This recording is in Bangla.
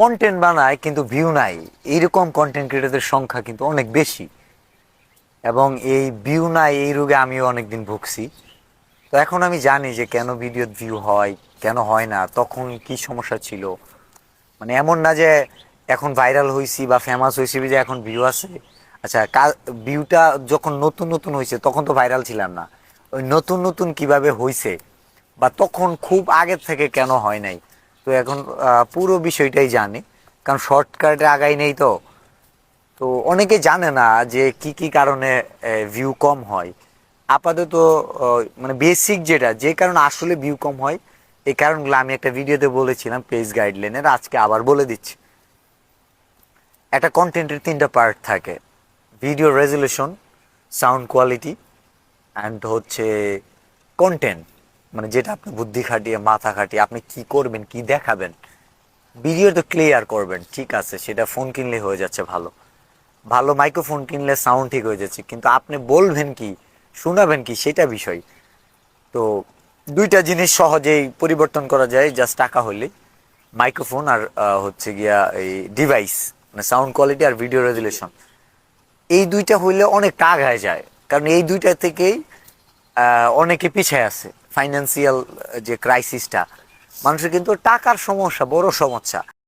কন্টেন্ট বানায় কিন্তু ভিউ নাই, এইরকম কন্টেন্ট ক্রিয়েটরদের সংখ্যা কিন্তু অনেক বেশি। এবং এই ভিউ নাই এই রোগে আমিও অনেকদিন ভুগছি। তো এখন আমি জানি যে কেন ভিডিও ভিউ হয়, কেন হয় না, তখন কি সমস্যা ছিল। মানে এমন না যে এখন ভাইরাল হয়েছি বা ফেমাস হয়েছি যে এখন ভিউ আছে। আচ্ছা, ভিউটা যখন নতুন নতুন হয়েছে তখন তো ভাইরাল ছিলাম না। ওই নতুন নতুন কিভাবে হয়েছে বা তখন খুব আগের থেকে কেন হয় নাই, তো এখন পুরো বিষয়টাই জানি। কারণ শর্টকাটে আগাই নেই তো। তো অনেকে জানে না যে কি কি কারণে ভিউ কম হয়। আপাতত মানে বেসিক যেটা যে কারণে আসলে ভিউ কম হয়, এই কারণগুলো আমি একটা ভিডিওতে বলেছিলাম পেজ গাইডলাইনের, আজকে আবার বলে দিচ্ছি। একটা কন্টেন্টের তিনটা পার্ট থাকে: video resolution, sound quality, and হচ্ছে কন্টেন্ট। মানে যেটা আপনি বুদ্ধি খাটিয়ে মাথা খাটিয়ে আপনি কি করবেন, কি দেখাবেন। ভিডিও তো ক্লিয়ার করবেন, ঠিক আছে, সেটা ফোন কিনলে হয়ে যাচ্ছে, ভালো ভালো মাইক্রোফোন কিনলে সাউন্ড ঠিক হয়ে যাচ্ছে, কিন্তু আপনি বলবেন কি, শোনাবেন কি, সেটা বিষয়। তো দুইটা জিনিস সহজেই পরিবর্তন করা যায় জাস্ট টাকা হলে: মাইক্রোফোন আর হচ্ছে গিয়া এই ডিভাইস, মানে সাউন্ড কোয়ালিটি আর ভিডিও রেজুলেশন। এই দুইটা হইলে অনেকটা আগায় যায়। কারণ এই দুইটা থেকেই অনেকে পিছিয়ে আছে। ফাইন্যান্সিয়াল যে ক্রাইসিসটা, মানুষের কিন্তু টাকার সমস্যা বড় সমস্যা।